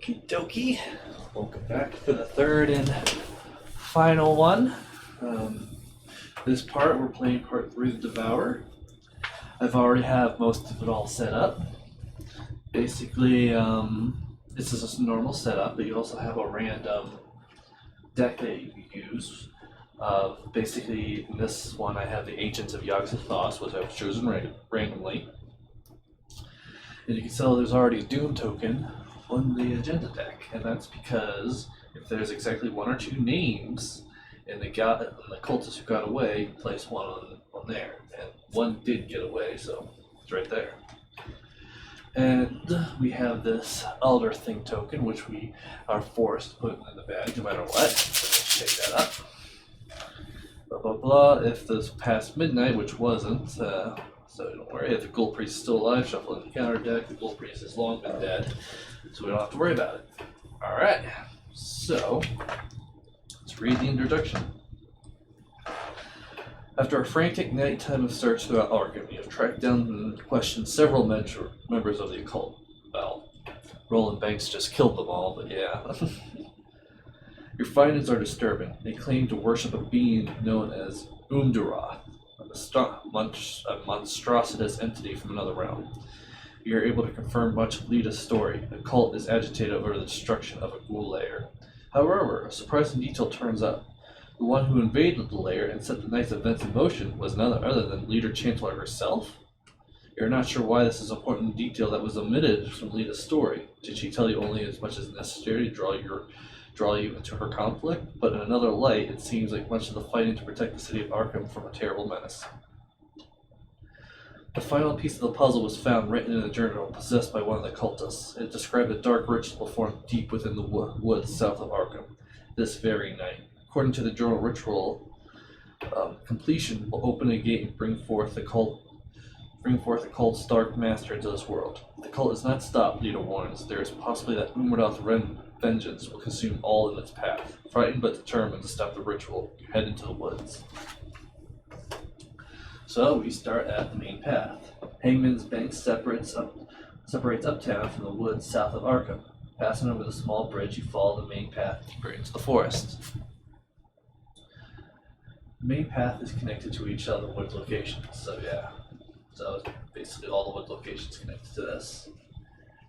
Okie dokie. Welcome back for the third and final one. This part, we're playing part 3 of Devourer. I've already have most of it all set up. Basically, this is a normal setup, but you also have a random deck that you can use. Basically, in this one, I have the Agents of Yog-Sothoth, which I've chosen randomly. And you can tell there's already a Doom token on the agenda deck, and that's because if there's exactly one or two names and the cultists who got away, place one on there, and one did get away, so it's right there. And we have this Elder Thing token, which we are forced to put in the bag no matter what. So let's shake that up. Blah blah blah. If this past midnight, which wasn't, so don't worry. If the Gold Priest is still alive, shuffle in the counter deck. The Gold Priest has long been dead, so we don't have to worry about it. Alright, so let's read the introduction. After a frantic nighttime of search throughout Arkham, you have tracked down and questioned several members of the occult. Well, Roland Banks just killed them all, but yeah. Your findings are disturbing. They claim to worship a being known as Umdaroth, a monstrous entity from another realm. You are able to confirm much of Lita's story. The cult is agitated over the destruction of a ghoul lair. However, a surprising detail turns up. The one who invaded the lair and set the night's events in motion was none other than Leader Chancellor herself. You are not sure why this is an important detail that was omitted from Lita's story. Did she tell you only as much as necessary to draw you into her conflict? But in another light, it seems like much of the fighting to protect the city of Arkham from a terrible menace. The final piece of the puzzle was found written in a journal possessed by one of the cultists. It described a dark ritual performed deep within the woods south of Arkham this very night. According to the journal ritual, completion will open a gate and bring forth the cult's dark master into this world. If the cult is not stopped, Lita warns, there is possibly that Umdaroth's vengeance will consume all in its path. Frightened but determined to stop the ritual, you head into the woods. So we start at the main path. Hangman's Bank separates uptown from the woods south of Arkham. Passing over the small bridge, you follow the main path deeper into the forest. The main path is connected to each other wood locations, so yeah. So basically all the wood locations connected to this.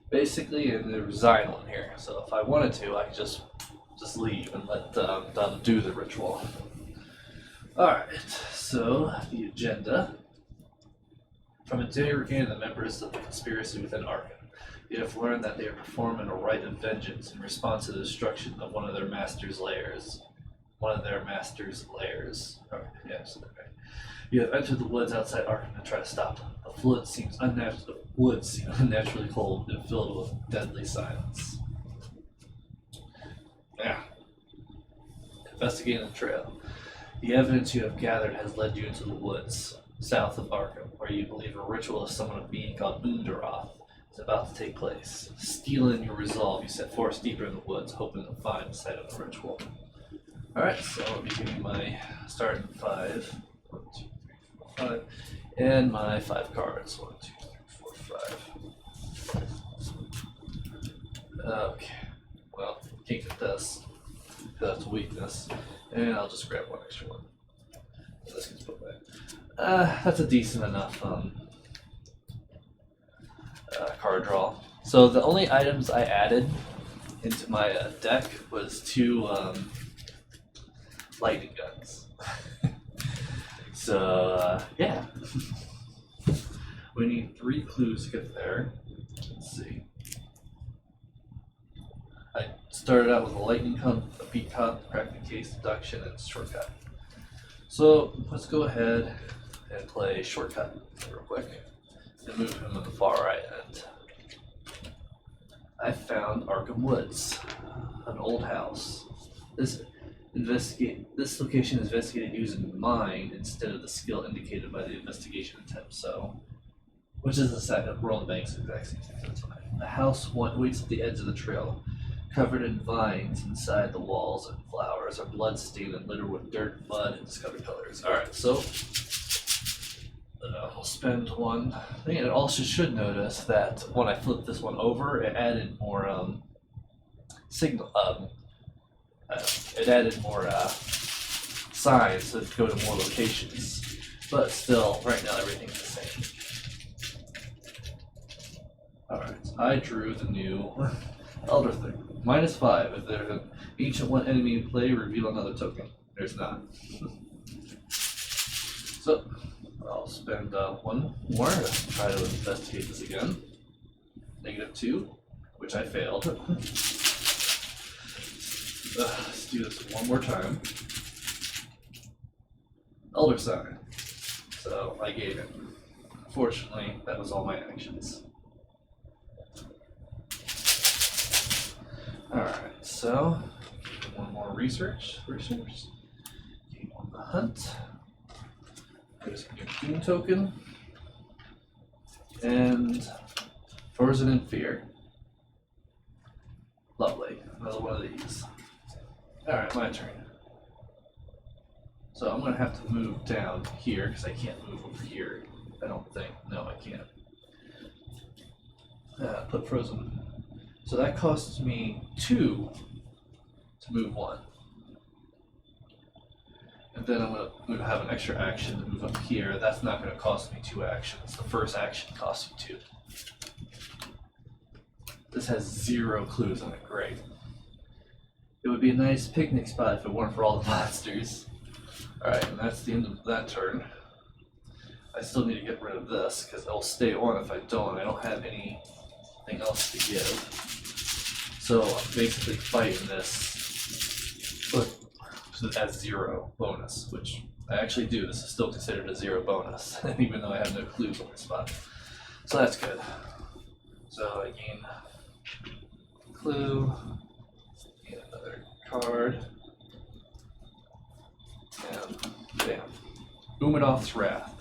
Basically, and there's Zealot here, so if I wanted to, I could just leave and let them do the ritual. Alright, so the agenda. From interrogating the members of the conspiracy within Arkham, you have learned that they are performing a rite of vengeance in response to the destruction of one of their master's lairs. You have entered the woods outside Arkham to try to stop them. The woods seem unnaturally cold and filled with deadly silence. Yeah. Investigating the trail. The evidence you have gathered has led you into the woods south of Arkham, where you believe a ritual to summon a being called Umdaroth is about to take place. Steeling your resolve, you set forth deeper in the woods, hoping to find the site of the ritual. Alright, so let me give you my starting 5. 1, 2, 3, 4, 5. And my 5 cards. 1, 2, 3, 4, 5. Okay. Well, can't get this. That's a weakness. And I'll just grab one extra one. So this gets put back. That's a decent enough card draw. So the only items I added into my deck was 2 lightning guns. So, yeah. We need 3 clues to get there. Let's see. I started out with a lightning hunt, a beat cut, crack the case, deduction, and shortcut. So let's go ahead and play shortcut real quick and move him to the far right end. I found Arkham Woods, an old house. This location is investigated using mind instead of the skill indicated by the investigation attempt. So, which is the second Roland Banks exact same thing. That's fine. The house waits at the edge of the trail. Covered in vines inside the walls and flowers are blood-stained and littered with dirt, mud, and discolored colors. Alright, so we'll spend one thing. And also should notice that when I flipped this one over, it added more signal. It added more signs to go to more locations, but still, right now everything's the same. All right, I drew the new Elder thing. -5. If there's an ancient one enemy in play, reveal another token. There's not. So I'll spend one more to try to investigate this again. -2, which I failed. Let's do this one more time. Elder sign. So I gave it. Fortunately, that was all my actions. Alright, so one more research. Game on the hunt. There's a new Doom token. And Frozen in Fear. Lovely. Another one of these. Alright, my turn. So I'm going to have to move down here because I can't move over here. I don't think. No, I can't. Put Frozen. So that costs me 2 to move 1. And then I'm going to have an extra action to move up here. That's not going to cost me 2 actions. The first action costs you 2. This has 0 clues on it. Great. It would be a nice picnic spot if it weren't for all the monsters. Alright, and that's the end of that turn. I still need to get rid of this because it'll stay on if I don't. I don't have anything else to give. So I'm basically fighting this so it has 0 bonus, which I actually do. This is still considered a 0 bonus, even though I have no clues on the spot. So that's good. So I gain clue, gain another card, and bam. Umidov's Wrath.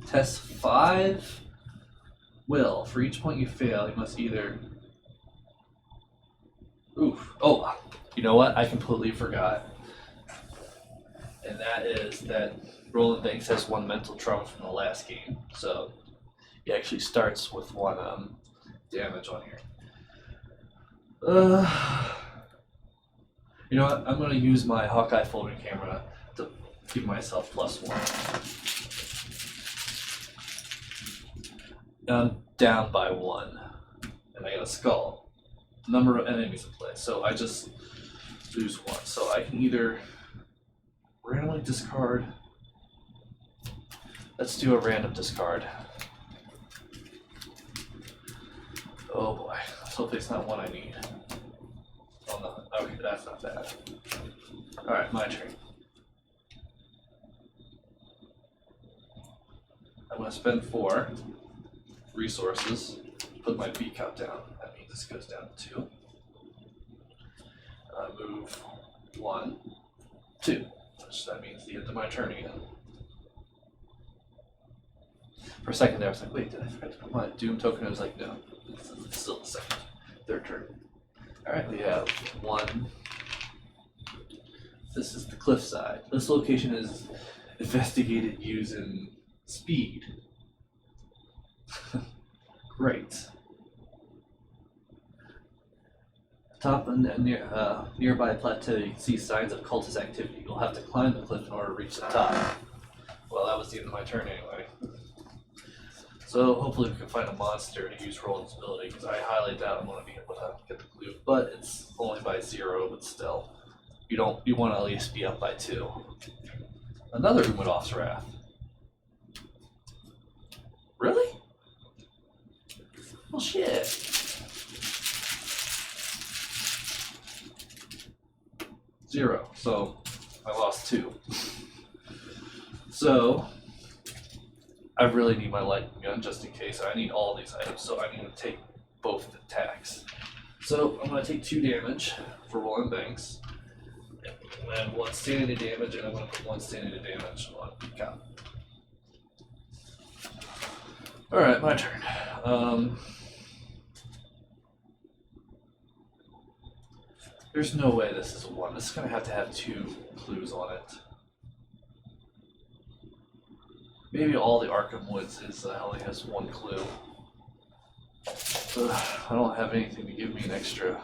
Test 5 will. For each point you fail, you must either... Oof. Oh, you know what? I completely forgot. And that is that Roland Banks has 1 mental trauma from the last game. So he actually starts with 1 damage on here. You know what? I'm going to use my Hawkeye folding camera to give myself +1. I'm down by 1. And I got a skull. Number of enemies in play. So I just lose 1. So I can either randomly discard. Let's do a random discard. Oh boy. Let's hope it's not one I need. Oh no. Okay, that's not bad. Alright, my turn. I'm going to spend 4 resources to put my B count down. That means this goes down to 2. Move 1, 2. Which that means the end of my turn again. For a second there, I was like, wait, did I forget to put my Doom token? I was like, no, it's still the second, third turn. Alright, we have 1. This is the cliffside. This location is investigated using speed. Great. Top and nearby plateau, you can see signs of cultist activity. You'll have to climb the cliff in order to reach the top. Well, that was the end of my turn anyway. So hopefully we can find a monster to use Roland's ability, because I highly doubt I'm going to be able to get the clue. But it's only by 0, but still. You want to at least be up by 2. Another Umidov's Wrath. Really? Well, shit. Zero, so I lost 2. So I really need my lightning gun just in case. I need all these items, so I need to take both attacks. So I'm going to take 2 damage for Roland Banks, and 1 sanity damage, and I'm going to put 1 sanity damage on Cap. Alright, my turn. There's no way this is a 1. This is going to have 2 clues on it. Maybe all the Arkham Woods is only has 1 clue. I don't have anything to give me an extra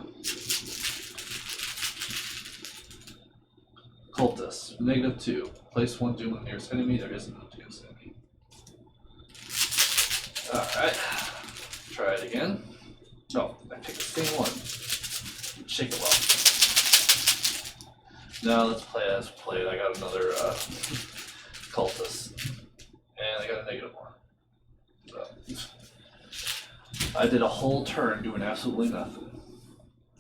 Cultist, -2. Place 1 doom on the nearest enemy. There is no nearest enemy. Alright. Try it again. No, I picked the same one. Shake it well. Now let's play as played. I got another cultist. And I got a -1. So, I did a whole turn doing absolutely nothing.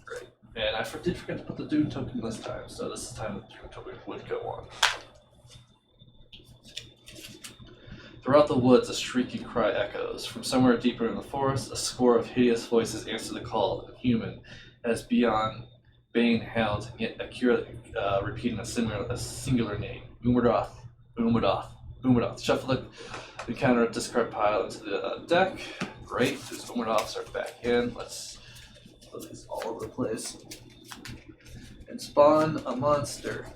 Great. And I did forget to put the Doom token this time, so this time the Doom token would go on. Throughout the woods, a shrieking cry echoes. From somewhere deeper in the forest, a score of hideous voices answer the call of a human as beyond baying hounds, and yet accurately repeating a singular name. Umurdoth, Umurdoth, Umurdoth. Shuffle the encounter a discard pile into the deck. Great, these Umurdoths are back in. Let's put these all over the place. And spawn a monster.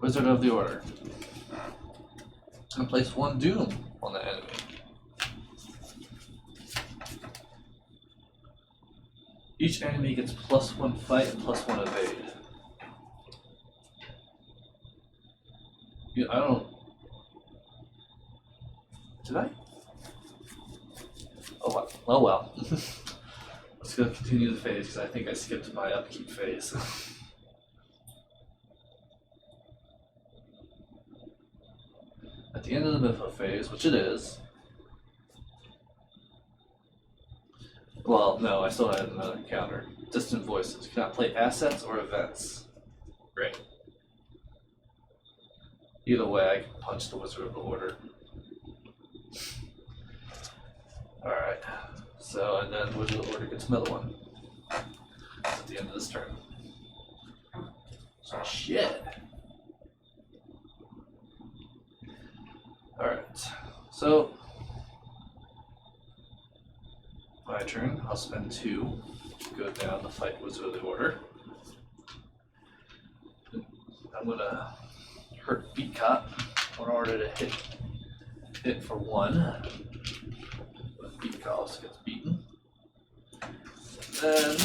Wizard of the Order. And place 1 doom on the enemy. Each enemy gets +1 fight and +1 evade. Yeah, I don't. Did I? Oh well. Oh well. Let's go continue the phase because I think I skipped my upkeep phase. At the end of the Mytho phase, which it is. Well, no, I still had another encounter. Distant voices. Cannot play assets or events. Great. Either way, I can punch the Wizard of the Order. Alright. So, and then Wizard of the Order gets another one. At the end of this turn. So, shit. Alright. So, my turn. I'll spend 2 to go down to fight Wizard of the Order. I'm gonna hurt Beat Cop in order to hit for 1. But Beat Cop gets beaten. And then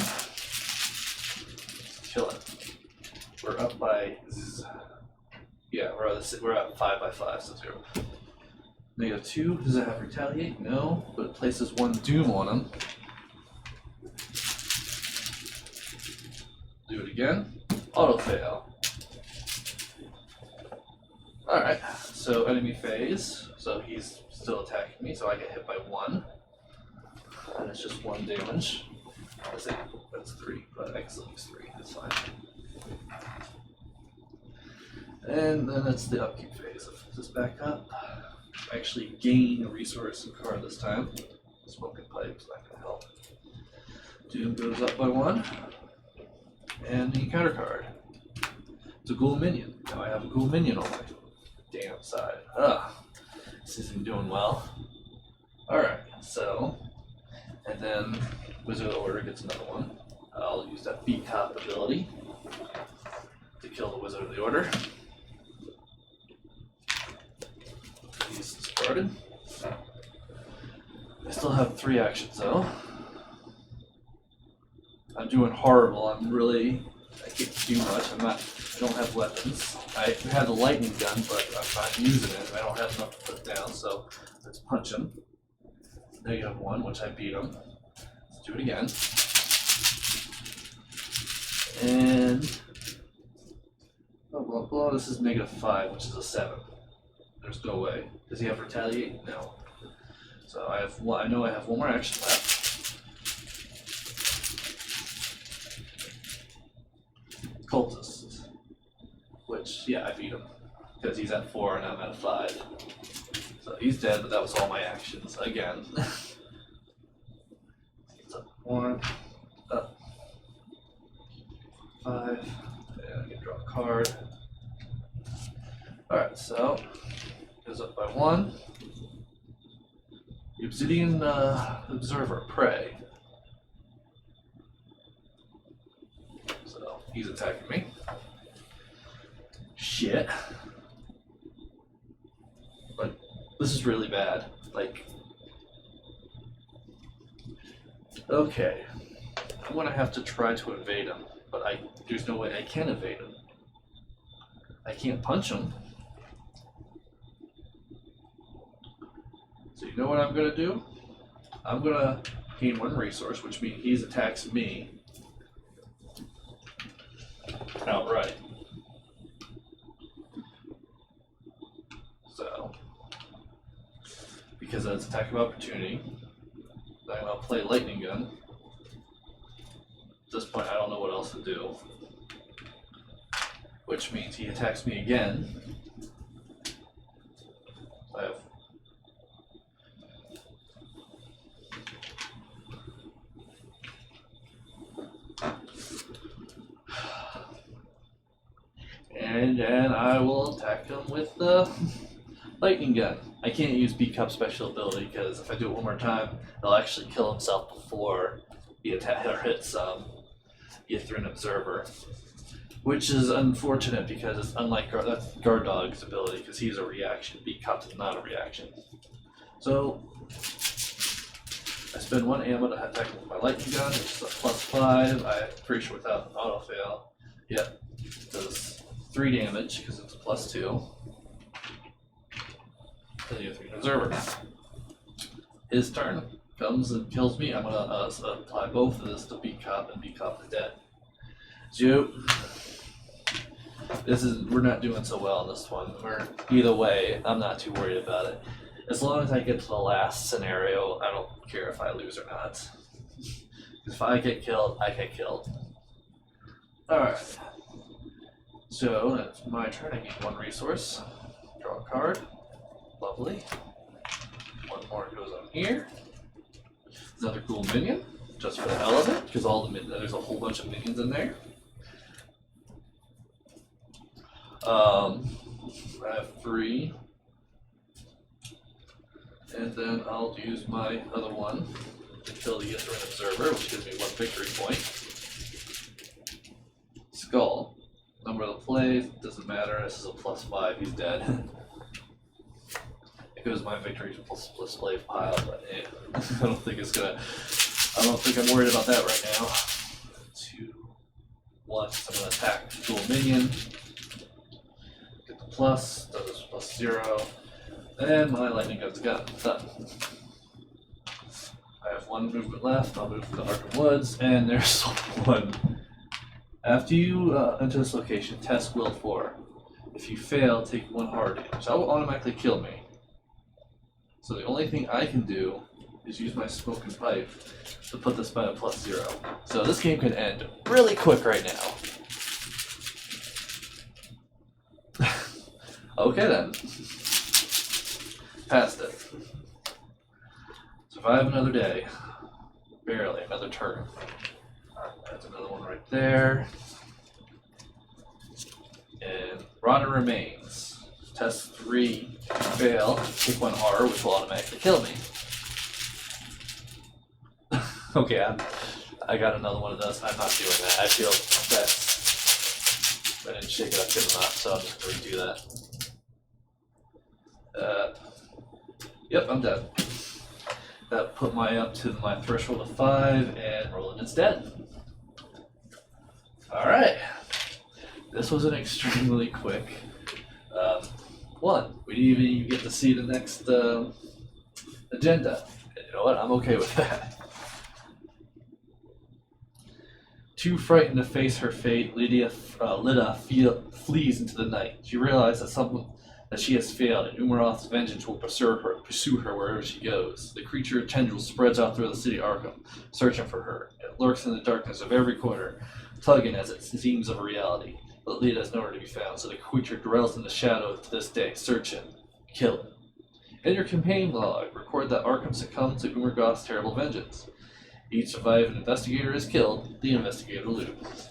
kill it. We're up by we're at 5 by 5, so 0. -2, does it have retaliate? No, but it places 1 doom on him. Do it again. Auto fail. Alright, so enemy phase. So he's still attacking me, so I get hit by 1. And it's just 1 damage. That's 3, but I can still use 3, that's fine. And then that's the upkeep phase. I'll put this back up. Actually gain a resource and card this time. Smoking pipe's not gonna help. Doom goes up by 1. And the encounter card. It's a ghoul minion. Now I have a ghoul minion on my damn side. This isn't doing well. Alright, so and then Wizard of the Order gets another one. I'll use that Beat Cop ability to kill the Wizard of the Order. He's discarded. I still have 3 actions though. I'm doing horrible. I can't do much. I don't have weapons. I have a lightning gun, but I'm not using it. I don't have enough to put down, so let's punch him. -1, which I beat him. Let's do it again. And well, this is -5, which is a 7. There's no way. Does he have retaliate? No. So I know I have 1 more action left. Cultist. Which, yeah, I beat him. Because he's at 4 and I'm at 5. So he's dead, but that was all my actions again. It's up 1, up 5, and I can draw a card. Alright, so goes up by 1. The Obsidian Observer, Prey. So he's attacking me. Shit. is really bad. Like, okay, I'm gonna have to try to evade him, but there's no way I can evade him. I can't punch him. So you know what I'm gonna do? I'm gonna gain 1 resource, which means he attacks me outright. So, because that's attack of opportunity, I'm gonna play lightning gun. At this point, I don't know what else to do, which means he attacks me again. I have and then I will attack him with the lightning gun. I can't use B-Cup special ability because if I do it one more time, he'll actually kill himself before he hits an observer, which is unfortunate because it's unlike that's Guard Dog's ability because he's a reaction. B-Cup is not a reaction. So I spend 1 ammo to attack him with my lightning gun, which is a +5. I'm pretty sure without an auto fail. Yep, it does 3 damage because it's a +2. Then you have 3 observer. His turn comes and kills me. I'm gonna apply both of this to B-Cop, and B-Cop is dead. So we're not doing so well in this one. Either way, I'm not too worried about it. As long as I get to the last scenario, I don't care if I lose or not. If I get killed, I get killed. Alright. So that's my turn. I get 1 resource. Draw a card. Lovely. 1 more goes on here. Another cool minion, just for the hell of it, because there's a whole bunch of minions in there. I have 3. And then I'll use my other one to kill the Yithrin Observer, which gives me 1 victory point. Skull. Number of the plays, doesn't matter, this is a +5, he's dead. It goes my victory display pile, but I don't think I'm worried about that right now. 2, 1, so I'm gonna attack dual minion. Get the plus, does +0. And my lightning gun's done. I have 1 movement left. I'll move to the Arkham Woods, and there's 1. After you enter this location, test Will 4. If you fail, take 1 hard damage. That will automatically kill me. So the only thing I can do is use my smoke and pipe to put this by a +0. So this game can end really quick right now. Okay then. Passed it. Survive another day. Barely, another turn. That's another one right there. And Rana remains. Test 3, fail, take 1 R, which will automatically kill me. Okay, I got another one of those. I'm not doing that. I feel I didn't shake it up good enough, so I'm just going to redo that. Yep, I'm dead. That put up to my threshold of 5, and rolling it's dead. Alright. This was an extremely quick one. We didn't even get to see the next agenda. And you know what? I'm okay with that. Too frightened to face her fate, Lydia flees into the night. She realizes that she has failed, and Umaroth's vengeance will pursue her wherever she goes. The creature tendril spreads out through the city of Arkham, searching for her. It lurks in the darkness of every corner, tugging as it seems of reality. But Lydia is nowhere to be found, so the creature dwells in the shadow to this day, searching, killing. In your campaign log, record that Arkham succumbed to Umaroth's terrible vengeance. Each surviving investigator is killed, the investigator loses.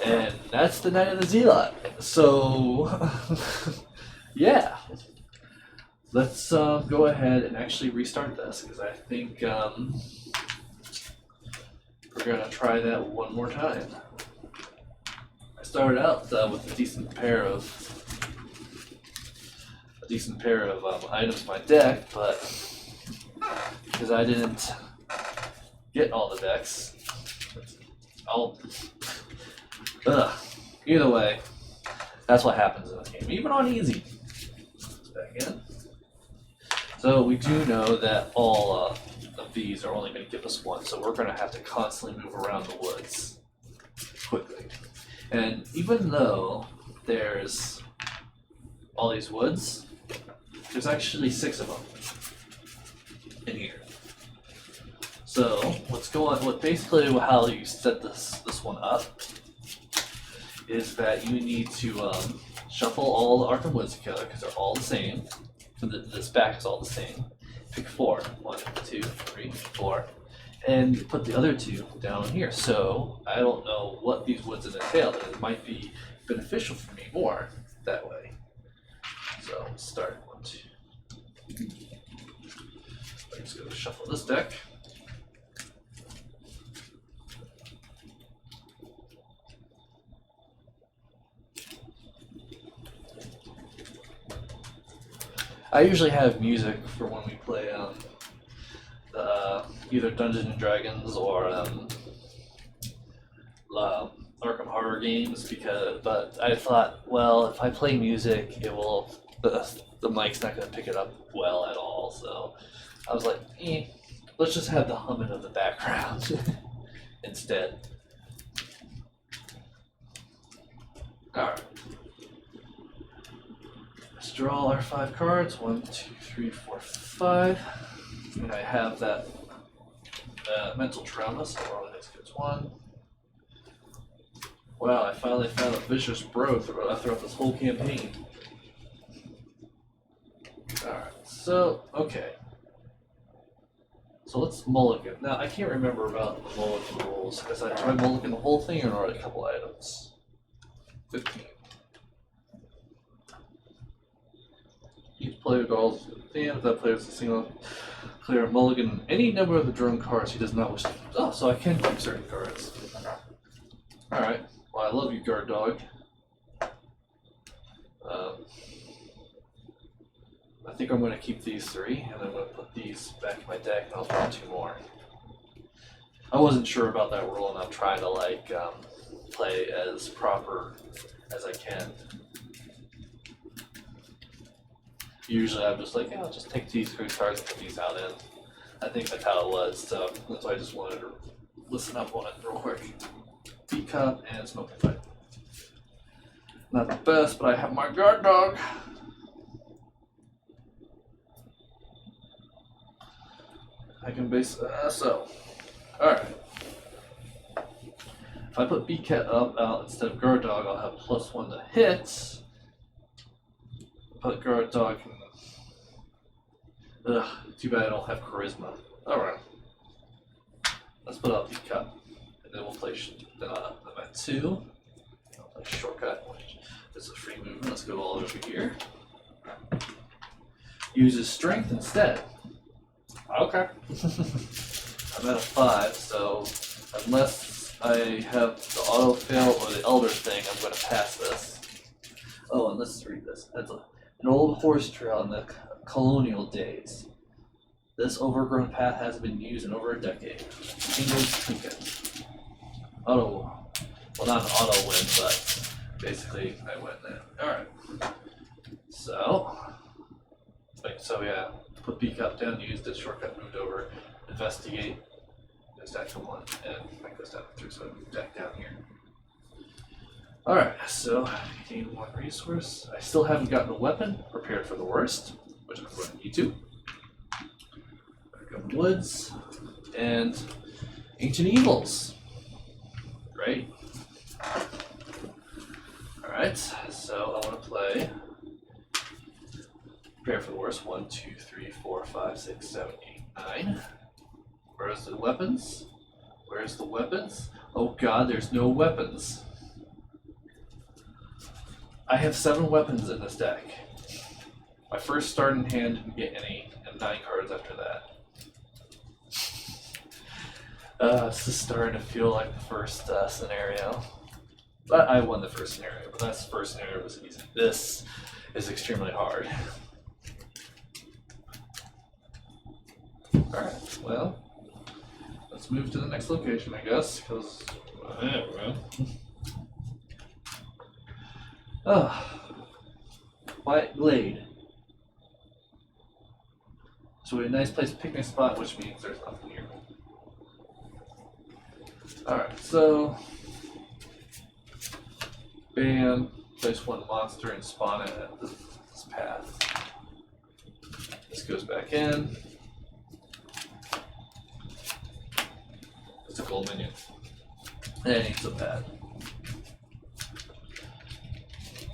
And that's the night of the Zealot. So, yeah. Let's go ahead and actually restart this, because I think we're going to try that one more time. I started out with a decent pair of a decent pair of items in my deck, but because I didn't get all the decks, either way, that's what happens in this game, even on easy. Back in. So we do know that all of these are only going to give us one, so we're going to have to constantly move around the woods quickly. And even though there's all these woods, there's actually 6 of them in here. So what basically how you set this one up is that you need to shuffle all the Arkham woods together because they're all the same. So this back is all the same. Pick 4. 1, 2, 3, 4. And put the other 2 down here. So I don't know what these woods entail, but it might be beneficial for me more that way. So let's start 1, 2. Let's go shuffle this deck. I usually have music for when we play either Dungeons and Dragons or Arkham horror games but I thought, well, if I play music, the mic's not going to pick it up well at all. So I was like, let's just have the humming of the background instead. All right. Let's draw our 5 cards. 1, 2, 3, 4, 5. And I have that mental trauma, so all this gets 1. Wow, I finally found a vicious bro throughout this whole campaign. Alright, so, okay. So let's mulligan. Now, I can't remember about the mulligan rules. Do I mulligan the whole thing or a couple items? 15. Each player draws the hand. If that player is a single player mulligan any number of the drawn cards he does not wish to keep. Oh, so I can keep certain cards. Alright. Well, I love you, guard dog. I think I'm going to keep these 3, and I'm going to put these back in my deck, and I'll draw 2 more. I wasn't sure about that rule, and I'm trying to play as proper as I can. Usually I'm just like, I'll just take these 3 cards and put these out in. I think that's how it was, so that's why I just wanted to listen up on it real quick. Teacup and smoking fight. Not the best, but I have my guard dog. I can base alright. If I put B-Cat out instead of guard dog, I'll have +1 to hit. Put guard dog in. Too bad I don't have charisma. Alright. Let's put out B-Cat. And then we'll play then I'm at 2. I'll play shortcut, which is a free movement. Let's go all over here. Uses strength instead. Okay. I'm at a 5, so unless I have the auto fail or the elder thing, I'm going to pass this. Oh, and let's read this. That's an old horse trail in the colonial days. This overgrown path hasn't been used in over a decade. Single trinket. Auto. Well, not an auto win, but basically I win there. Alright. So yeah. Put B cup down, use the shortcut, moved over, investigate, goes down to 1, and that goes down to 3, so I move back down here. Alright, so gain 1 resource. I still haven't gotten a weapon, prepared for the worst, which I'm going to need to. Arkham Woods, and Ancient Evils, right? Alright, so I want to play prepare for the worst. 1, 2, 3, 4, 5, 6, 7, 8, 9. Where's the weapons? Where's the weapons? Oh god, there's no weapons. I have 7 weapons in this deck. My first start in hand didn't get any, and 9 cards after that. This is starting to feel like the first scenario. But I won the first scenario, but that first scenario was easy. This is extremely hard. Alright, well, let's move to the next location, I guess, because I don't know. Quiet Glade. So we have a nice place picnic spot, which means there's nothing here. Alright, so bam, place one monster and spawn it at this path. This goes back in. It's a gold minion. And it needs a pad.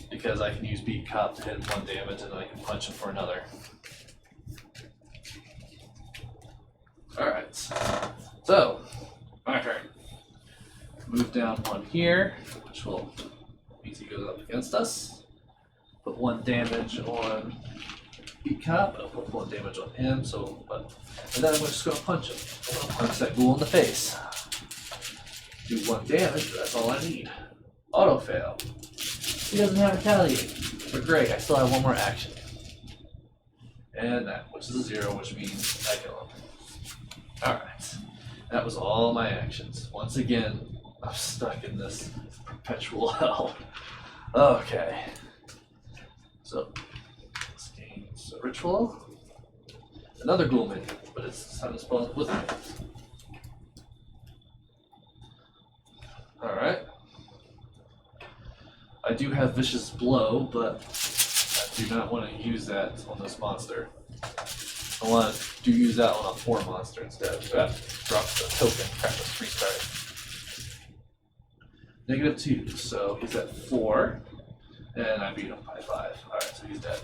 Because I can use Beat Cop to hit 1 damage and then I can punch him for another. Alright. So, my turn. Move down 1 here, which will means he goes up against us. Put 1 damage on Beat Cop, I'll put 1 damage on him, and then I'm just gonna punch him. I'm gonna punch that ghoul in the face. Do 1 damage, that's all I need. Auto fail. He doesn't have retaliate. But great, I still have 1 more action. And that, which is a 0, which means I kill him. Alright. That was all my actions. Once again, I'm stuck in this perpetual hell. Okay. So, this game's a ritual. Another ghoul minion, but it's time to spawn with me. Alright. I do have Vicious Blow, but I do not want to use that on this monster. I want to use that on a 4 monster instead. Drop the token, practice restart. -2, so he's at 4, and I beat him by 5. Alright, so he's dead.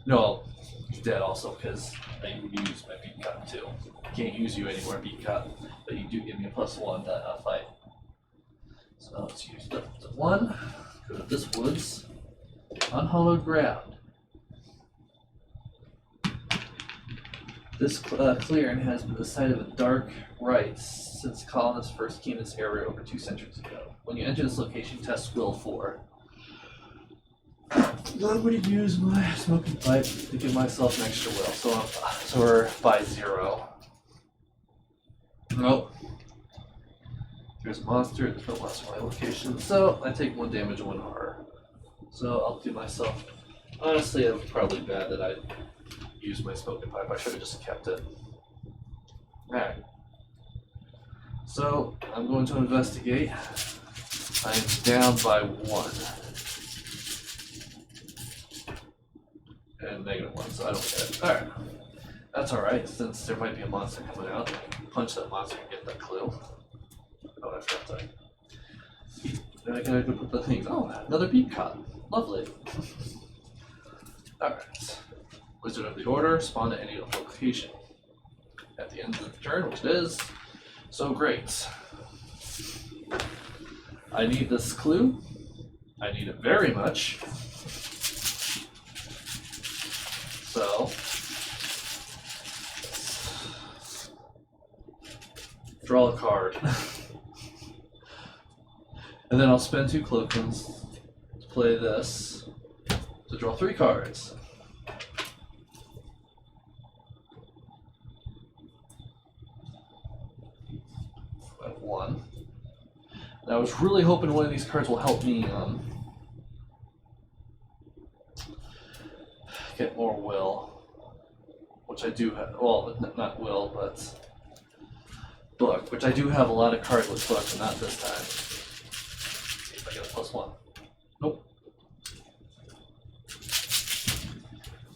No, he's dead also because I used my Beat Cop too. I can't use you anymore, Beat Cop, but you do give me a +1 to fight. So let's use the 1, go to this woods, unhallowed ground. This clearing has been the site of a dark rite since colonists first came to this area over 2 centuries ago. When you enter this location, test Will 4. I'm going to use my smoking pipe to give myself an extra will, so we're by 0. Nope. There's a monster at the last my location, so I take 1 damage and 1 horror. So I'll do myself. Honestly, it was probably bad that I used my smoking pipe. I should have just kept it. Alright. So I'm going to investigate. I am down by 1. And -1, so I don't get it. Alright. That's alright, since there might be a monster coming out. I can punch that monster and get that clue. Oh, I forgot that. Then I gotta go put the things. Oh, another Beat Cop. Lovely. Alright. Wizard of the Order, spawn at any location. At the end of the turn, which it is. So great. I need this clue. I need it very much. So draw a card. And then I'll spend 2 tokens to play this to draw 3 cards. I have 1. And I was really hoping one of these cards will help me get more will, which I do have. Well, not will, but book, which I do have a lot of cards with book, but not this time. See if I get a +1. Nope.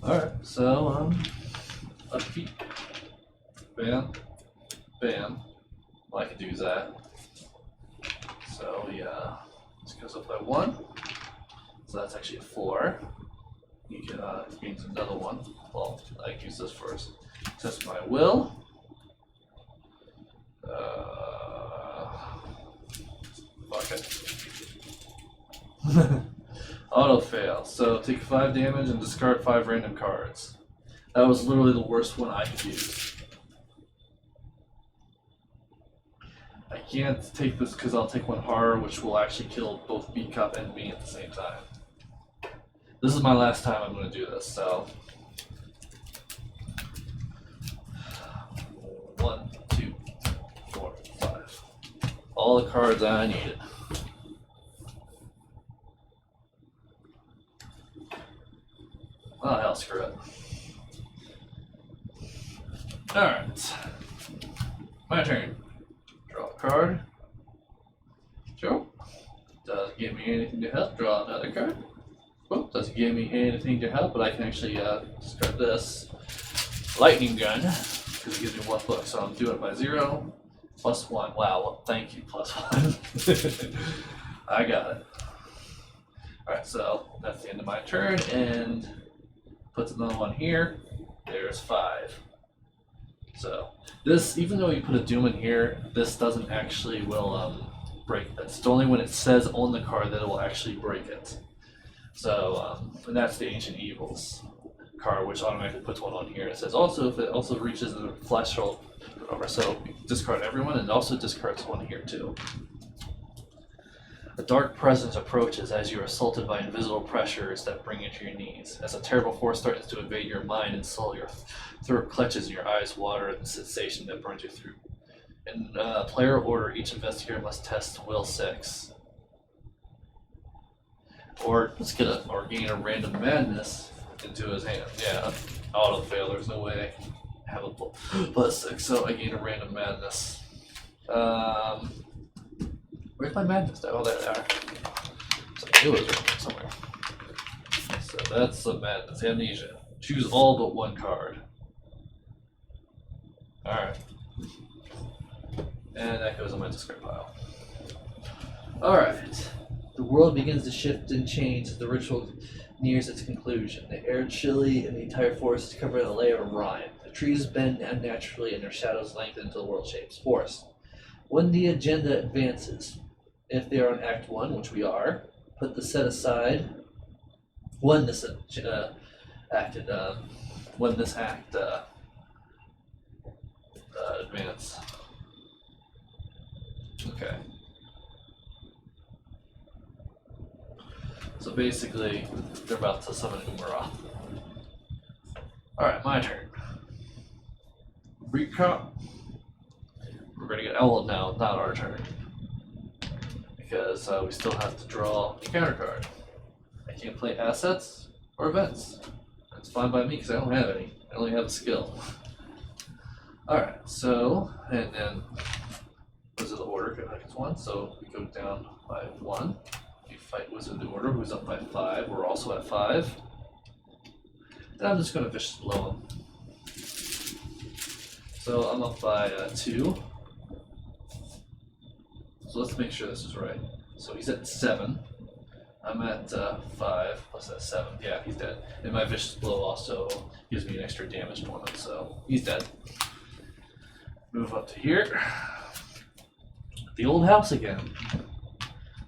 Alright, so upkeep. Bam. Bam. Well, I could do that. So yeah, this goes up by 1. So that's actually a 4. You can gain another 1. Well, I can use this first. Test my will. Fuck it. Auto fail. So take 5 damage and discard 5 random cards. That was literally the worst one I could use. I can't take this because I'll take 1 horror, which will actually kill both Beat Cop and me at the same time. This is my last time I'm going to do this, so all the cards I needed. Oh hell, screw it. Alright. My turn. Draw a card. Sure. Doesn't give me anything to help. Draw another card. Well, doesn't give me anything to help, but I can actually discard this lightning gun because it gives me 1 book. So I'm doing it by 0 plus 1. Wow, well, thank you, plus 1. I got it. Alright, so that's the end of my turn, and puts another one here. There's 5. So this, even though you put a doom in here, this doesn't actually will break it. It's only when it says on the card that it will actually break it. So and that's the Ancient Evils card, which automatically puts one on here. It says also if it also reaches the threshold over, so discard everyone, and it also discards one here too. A dark presence approaches as you are assaulted by invisible pressures that bring you to your knees. As a terrible force starts to invade your mind and soul, your throat clutches and your eyes water at the sensation that burns you through. In player order, each investigator must test Will 6. Or let's get or gain a random madness into his hand. Yeah, auto fail. There's no way I can have a plus 6, so I gain a random madness. Where's my madness die? Oh, there they are. So it was right somewhere. So that's the madness. Amnesia. Choose all but 1 card. Alright. And that goes in my discard pile. Alright. The world begins to shift and change as the ritual nears its conclusion. The air chilly and the entire forest is covered in a layer of rime. The trees bend unnaturally and their shadows lengthen until the world shapes. Forest. When the agenda advances, if they are in Act 1, which we are, put the set aside when this act advance. Okay. So basically, they're about to summon Umara. Alright, my turn. Recon. We're gonna get Owl now, not our turn. Because we still have to draw a counter card. I can't play assets or events. That's fine by me because I don't have any. I only have a skill. Alright, so, and then, Wizard of the Order, good luck, it's 1, so we go down by 1. We fight Wizard of the Order, who's up by 5. We're also at 5. Then I'm just going to Vicious Blow him. So I'm up by 2. So let's make sure this is right. So he's at 7. I'm at 5 plus that 7. Yeah, he's dead. And my Vicious Blow also gives me an extra damage to him, so he's dead. Move up to here. The old house again.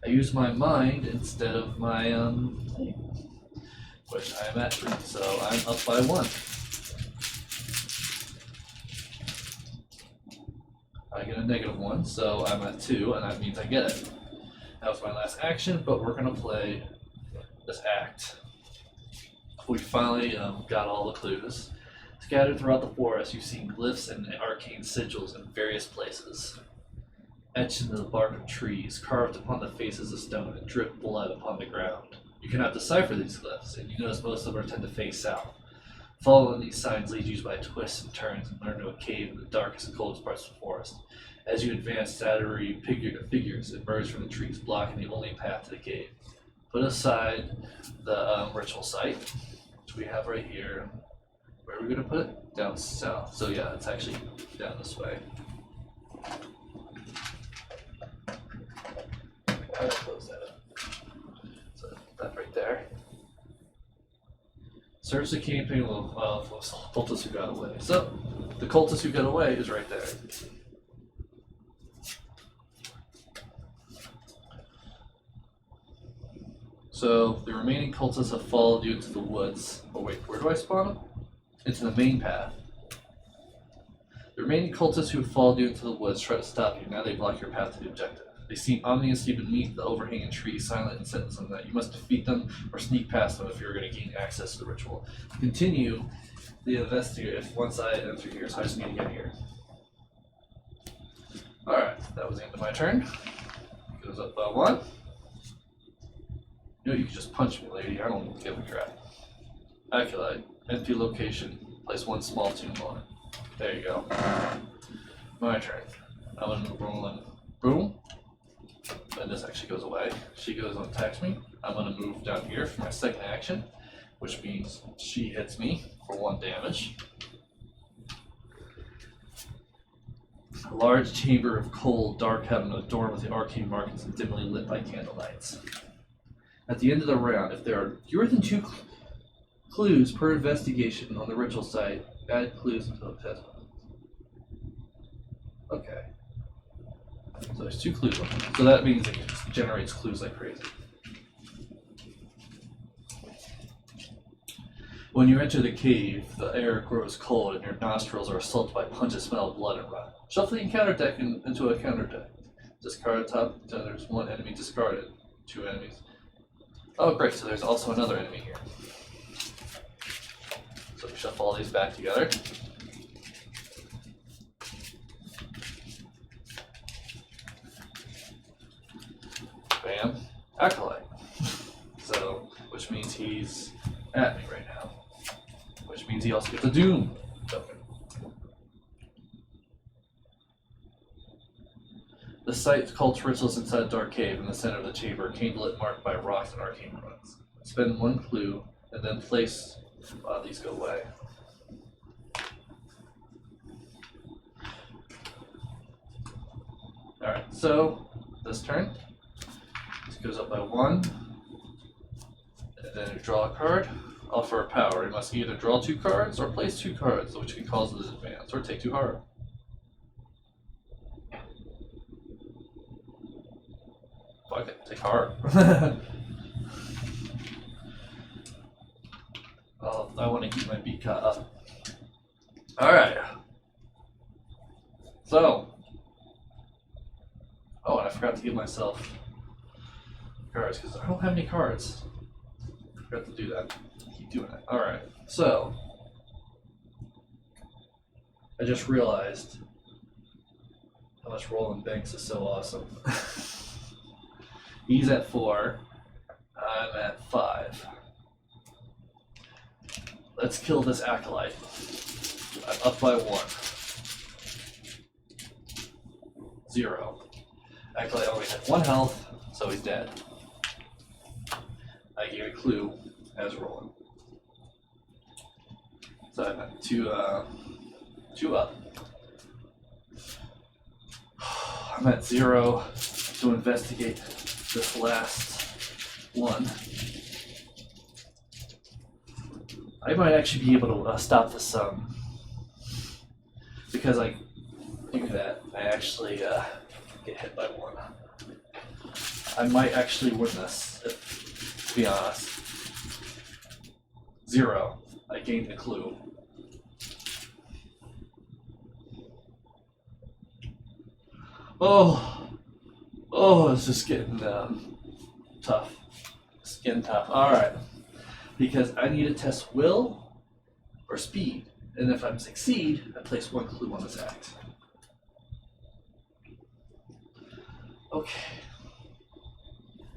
I use my mind instead of my which I am at 3, so I'm up by 1. I get a -1, so I'm at 2, and that means I get it. That was my last action, but we're gonna play this act. We finally got all the clues. Scattered throughout the forest, you see glyphs and arcane sigils in various places. Etched into the bark of trees, carved upon the faces of stone, and drip blood upon the ground. You cannot decipher these glyphs, and you notice most of them tend to face south. Following these signs leads you by twists and turns and learn to a cave in the darkest and coldest parts of the forest. As you advance, shadowy figures emerge from the trees, blocking the only path to the cave. Put aside the ritual site, which we have right here. Where are we going to put it? Down south. So yeah, it's actually down this way. I'll close that up. So that right there. Search the campaign of cultists who got away. So the cultist who got away is right there. So the remaining cultists have followed you into the woods. Oh wait, where do I spawn them? Into the main path. The remaining cultists who followed you into the woods try to stop you. Now they block your path to the objective. They seem ominously beneath the overhanging trees, silent and sentencing that you must defeat them or sneak past them if you're going to gain access to the ritual. Continue the investigator if once I enter here, so I just need to get here. Alright, that was Goes into my turn. Goes up by 1. You know, you can just punch me, lady. I don't give a crap. Acolyte. Empty location. Place 1 small tomb on it. There you go. My turn. I'm gonna move rolling. Boom. And this actually goes away. She goes and attacks me. I'm gonna move down here for my second action, which means she hits me for 1 damage. A large chamber of cold, dark heaven adorned with the arcane markings and dimly lit by candlelights. At the end of the round, if there are fewer than 2 clues per investigation on the ritual site, add clues until the test. Okay. So there's 2 clues on it. So that means it just generates clues like crazy. When you enter the cave, the air grows cold and your nostrils are assaulted by pungent smell of blood and rot. Shuffle the encounter deck into a counter deck. Discard top until there's 1 enemy discarded. 2 enemies. Oh great, so there's also another enemy here. So we shuffle all these back together. Bam. Acolyte. So, which means he's at me right now. Which means he also gets a Doom token. The site cults rituals inside a dark cave in the center of the chamber, candlelit marked by rocks and arcane runes. Spend 1 clue and then place. These go away. Alright, so this turn. This goes up by 1. And then you draw a card. Offer a power. You must either draw 2 cards or place 2 cards, which can cause a disadvantage, or take 2 horror. Fuck it, take horror. I want to keep my beat caught up. Alright. So. Oh, and I forgot to give myself cards, because I don't have any cards. I forgot to do that. Keep doing it. Alright, so. I just realized how much Roland Banks is so awesome. He's at 4. I'm at 5. Let's kill this acolyte. I'm up by 1. 0. Acolyte only had 1 health, so he's dead. I gave a clue as Roland. So I'm at 2 up. I'm at 0 to investigate this last one. I might actually be able to stop this because I do that. I actually get hit by 1. I might actually win this, to be honest. 0. I gained the clue. Oh, it's just getting tough. It's getting tough. Alright. Because I need to test will or speed. And if I succeed, I place 1 clue on this act. Okay.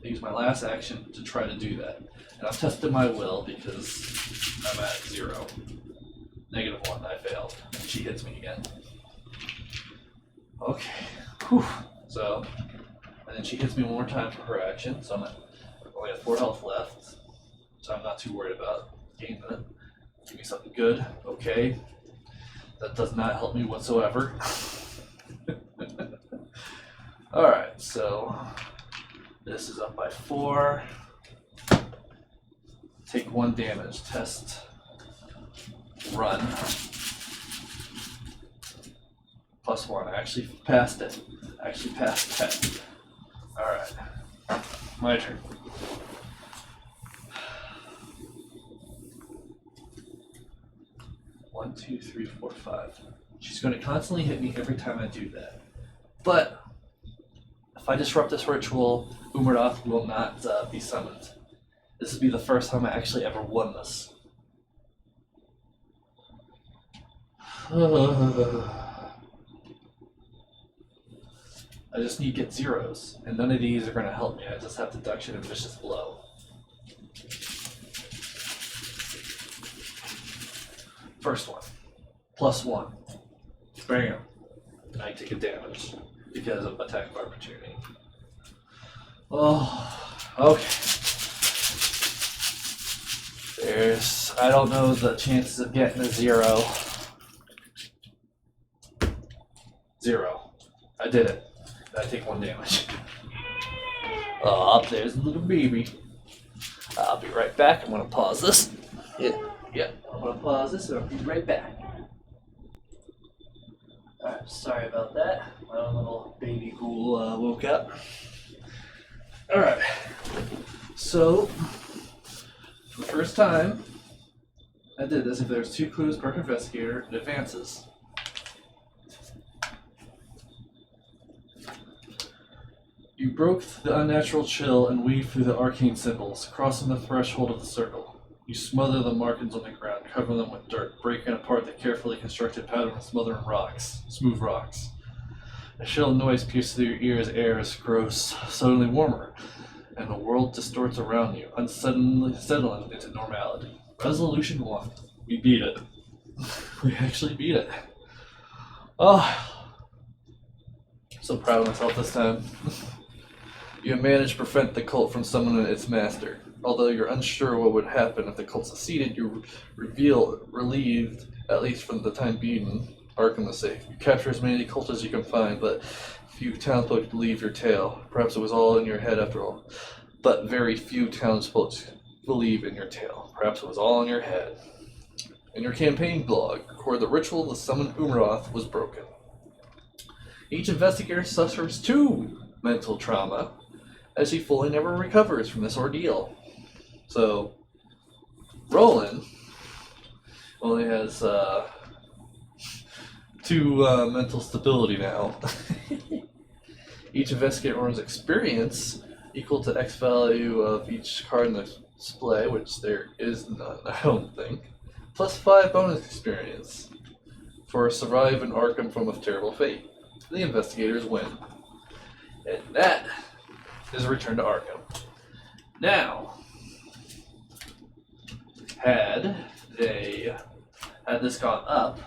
I use my last action to try to do that. And I've tested my will because I'm at 0. -1, I failed. And she hits me again. Okay. Whew. So, and then she hits me 1 more time for her action. So I only have 4 health left. So I'm not too worried about gaining it. Give me something good. Okay. That does not help me whatsoever. Alright, so this is up by 4. Take 1 damage. Test. Run. +1. I actually passed it. I actually passed that. Alright. My turn. One, 2, 3, 4, 5. She's going to constantly hit me every time I do that. But if I disrupt this ritual, Yog-Sothoth will not be summoned. This would be the first time I actually ever won this. I just need to get zeros, and none of these are going to help me. I just have Deduction and Vicious Blow. First one, +1. Bam. I take a damage because of attack of opportunity. Oh, okay. I don't know the chances of getting a 0. 0. I did it. I take 1 damage. Oh, there's a little baby. I'll be right back. I'm going to pause this. Yeah. I'm going to pause this and I'll be right back. Alright, sorry about that. My own little baby ghoul woke up. Alright. So, for the first time, I did this. If there's 2 clues per investigator, it advances. You broke the unnatural chill and weaved through the arcane symbols, crossing the threshold of the circle. You smother the markings on the ground, cover them with dirt, breaking apart the carefully constructed pattern of smothering rocks, smooth rocks. A shrill noise pierces through your ears as air grows suddenly warmer, and the world distorts around you, unsettling into normality. Resolution 1. We beat it. We actually beat it. Oh, so proud of myself this time. You have managed to prevent the cult from summoning its master. Although you're unsure what would happen if the cult succeeded, you relieved, at least for the time being, Arkham is safe. You capture as many cultists as you can find, but few townsfolk believe your tale. Perhaps it was all in your head after all. But very few townsfolk believe in your tale. Perhaps it was all in your head. In your campaign blog, record the ritual to summon Umroth was broken. Each investigator suffers 2 mental trauma, as he fully never recovers from this ordeal. So, Roland only has 2 mental stability now. Each investigator earns experience equal to X value of each card in the display, which there is none, I don't think, plus 5 bonus experience for survive an Arkham from a terrible fate. The investigators win. And that is a return to Arkham. Now, had this gone up,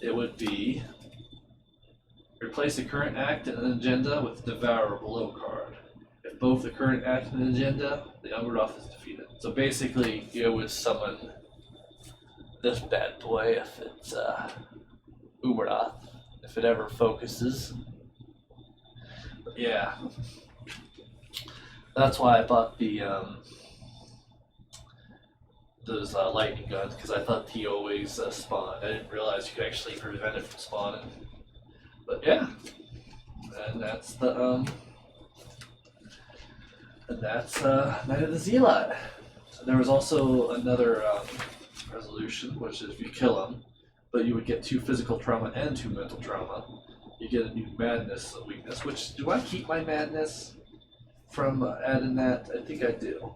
it would be replace the current act and agenda with Devourer below card. If both the current act and agenda, the Umroth is defeated. So basically, you would summon this bad boy if it's Umroth, if it ever focuses. But yeah, that's why I bought those lightning guns, because I thought he always spawned. I didn't realize you could actually prevent it from spawning. But yeah, and that's the Night of the Zealot. So there was also another resolution, which is if you kill him, but you would get 2 physical trauma and 2 mental trauma. You get a new madness weakness. Which, do I keep my madness from adding that? I think I do.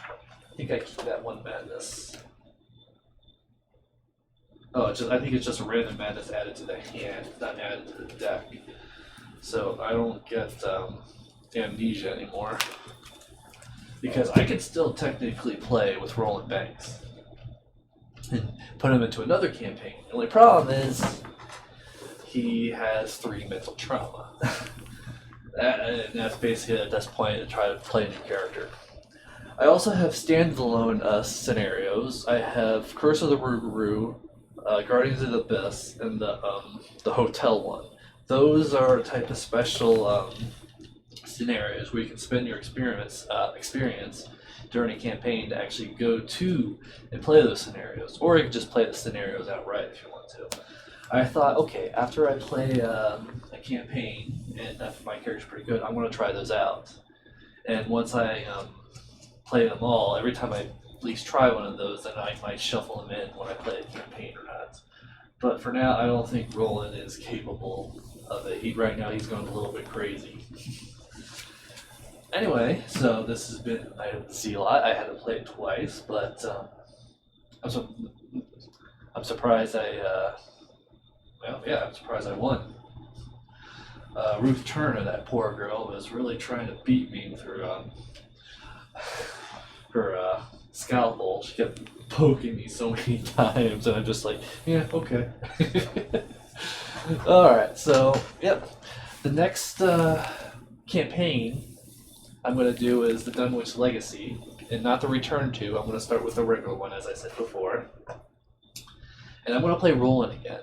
I think I keep that 1 madness. Oh, I think it's just a random madness added to the hand, not added to the deck. So I don't get amnesia anymore. Because I can still technically play with Roland Banks and put him into another campaign. The only problem is he has 3 mental trauma. And that's basically at this point to try to play a new character. I also have standalone scenarios. I have Curse of the Rougarou, Guardians of the Abyss, and the hotel one. Those are a type of special scenarios where you can spend your experience during a campaign to actually go to and play those scenarios, or you can just play the scenarios outright if you want to. I thought, okay, after I play a campaign and if my character's pretty good, I'm going to try those out. And once I play them all, every time I at least try one of those, then I might shuffle them in when I play a campaign or not. But for now, I don't think Roland is capable of it. Right now, he's going a little bit crazy. Anyway, so this has been Night of the Zealot. I had to play it twice, but I'm surprised I'm surprised I won. Ruth Turner, that poor girl, was really trying to beat me with her scalpel. She kept poking me so many times, and I'm just like, yeah, okay. Alright, so, yep. The next campaign I'm going to do is the Dunwich Legacy, and not the Return to. I'm going to start with the regular one, as I said before. And I'm going to play Roland again.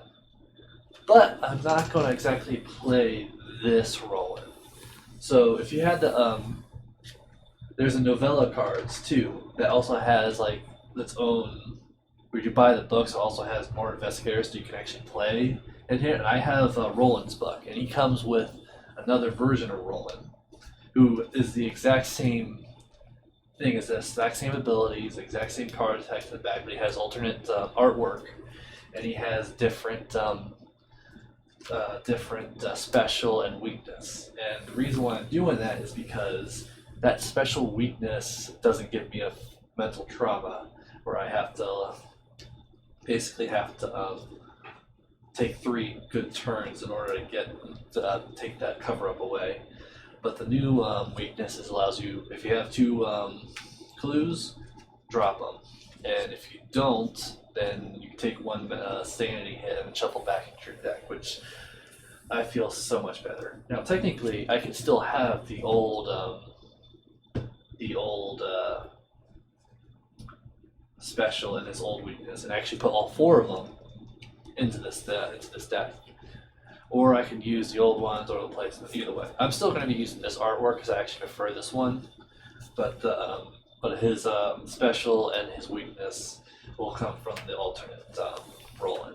But I'm not going to exactly play this Roland. So if you had the, there's a novella cards too that also has like its own, where you buy the books, it also has more investigators so you can actually play. And here, and I have Roland's book, and he comes with another version of Roland, who is the exact same thing, as the exact same abilities, the exact same card text in the back, but he has alternate artwork, and he has different special and weakness. And the reason why I'm doing that is because that special weakness doesn't give me a mental trauma where I have to basically take 3 good turns in order to get take that cover up away. But the new weaknesses allows you, if you have 2 clues, drop them, and if you don't, then you take 1 sanity hit and shuffle back into your deck, which I feel so much better. Now, technically, I can still have the old special and his old weakness, and actually put all 4 of them into this deck. Or I can use the old ones or replace them. Either way, I'm still going to be using this artwork because I actually prefer this one. But his special and his weakness will come from the alternate Roland.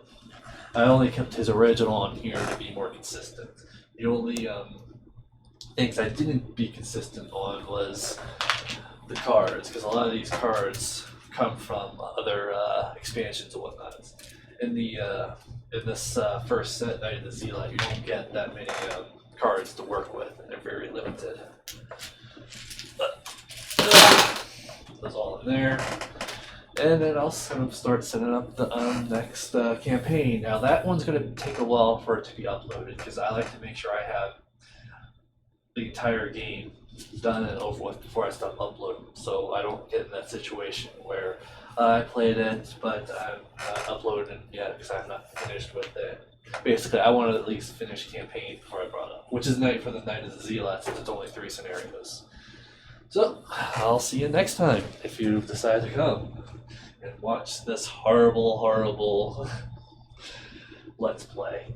I only kept his original on here to be more consistent. The only things I didn't be consistent on was the cards, because a lot of these cards come from other expansions and whatnot. In this first set, Night of the Zealot, you don't get that many cards to work with, and they're very limited. But that's all in there. And then I'll kind of start setting up the next campaign. Now that one's going to take a while for it to be uploaded, because I like to make sure I have the entire game done and over with before I start uploading, so I don't get in that situation where I played it, but I'm not uploading it yet because I'm not finished with it. Basically, I want to at least finish campaign before I brought it up, which is night for the Night of the Zealot, since it's only 3 scenarios. So, I'll see you next time if you decide to come and watch this horrible, horrible Let's Play.